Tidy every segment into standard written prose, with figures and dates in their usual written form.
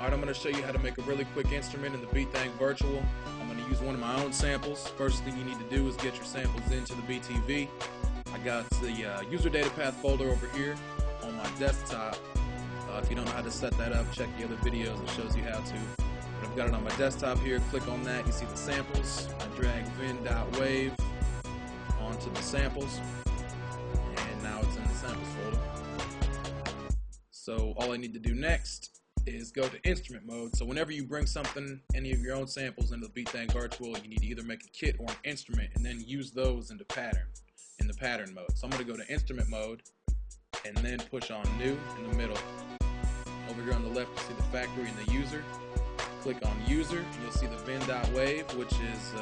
Alright, I'm going to show you how to make a really quick instrument in the Thang Virtual. I'm going to use one of my own samples. First thing you need to do is get your samples into the BTV. I got the user data path folder over here on my desktop. If you don't know how to set that up, check the other videos, it shows you how to. But I've got it on my desktop here. Click on that, you see the samples. I drag vin.wave onto the samples, and now it's in the samples folder. So all I need to do next is go to instrument mode. So whenever you bring something, any of your own samples into the Thang Virtual, you need to either make a kit or an instrument and then use those in the pattern mode. So I'm going to go to instrument mode and then push on new in the middle. Over here on the left you see the factory and the user. Click on user and you'll see the vin.wave, which is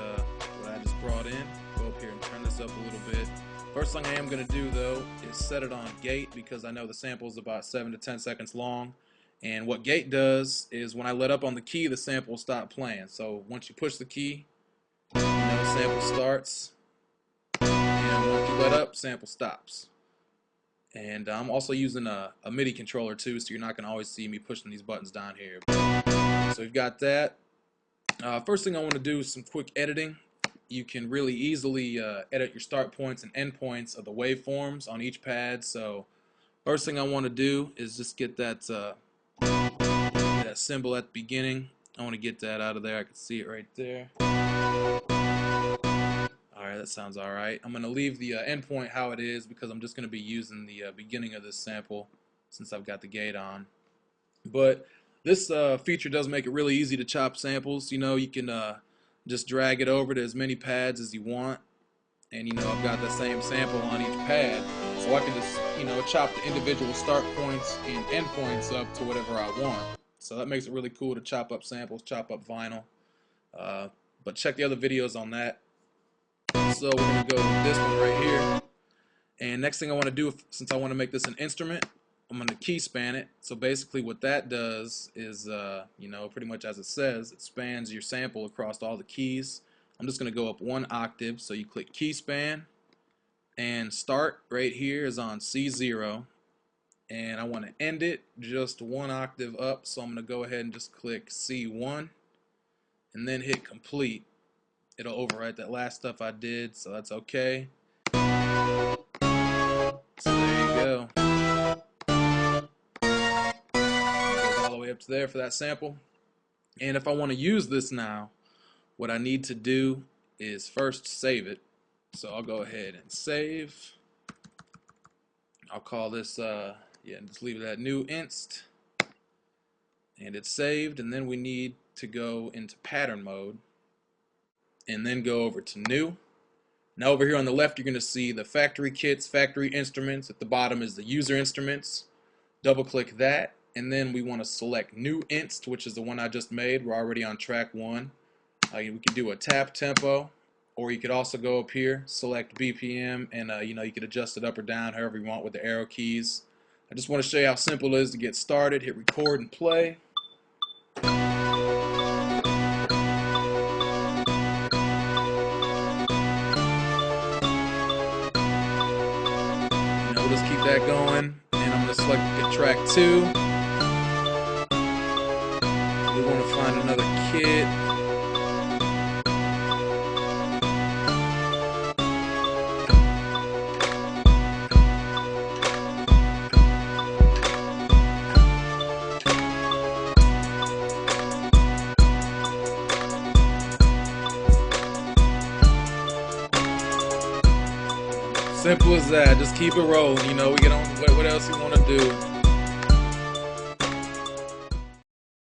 what I just brought in. Go up here and turn this up a little bit. First thing I am going to do though is set it on gate, because I know the sample is about 7 to 10 seconds long. And what gate does is when I let up on the key, the sample will stop playing. So once you push the key, sample starts. And once you let up, sample stops. And I'm also using a MIDI controller too, so you're not going to always see me pushing these buttons down here. So we've got that. First thing I want to do is some quick editing. You can really easily edit your start points and end points of the waveforms on each pad. So first thing I want to do is just get that symbol at the beginning. I want to get that out of there. I can see it right there. Alright, that sounds alright. I'm going to leave the endpoint how it is, because I'm just going to be using the beginning of this sample since I've got the gate on. But this feature does make it really easy to chop samples. You can just drag it over to as many pads as you want. And I've got the same sample on each pad, so I can just chop the individual start points and end points up to whatever I want. So that makes it really cool to chop up samples, chop up vinyl. But check the other videos on that. So we're going to go with this one right here. And next thing I want to do, since I want to make this an instrument, I'm going to key span it. So basically what that does is, pretty much as it says, it spans your sample across all the keys. I'm just going to go up 1 octave. So you click key span, and start right here is on C0. And I want to end it just 1 octave up, so I'm going to go ahead and just click C1 and then hit complete. It'll overwrite that last stuff I did, so that's okay. So there you go. Goes all the way up to there for that sample. And if I want to use this now, what I need to do is first save it. So I'll go ahead and save. I'll call this just leave it at new inst, and it's saved. And then we need to go into pattern mode and then go over to new. Now over here on the left you're going to see the factory kits, factory instruments. At the bottom is the user instruments. Double click that, and then we want to select new inst, which is the one I just made. We're already on track 1. We can do a tap tempo, or you could also go up here, select BPM, and you could adjust it up or down however you want with the arrow keys. I just want to show you how simple it is to get started. Hit record and play. We'll just keep that going, and I'm going to select track 2. We want to find another kit. Simple as that. Just keep it rolling. We get on what else you want to do.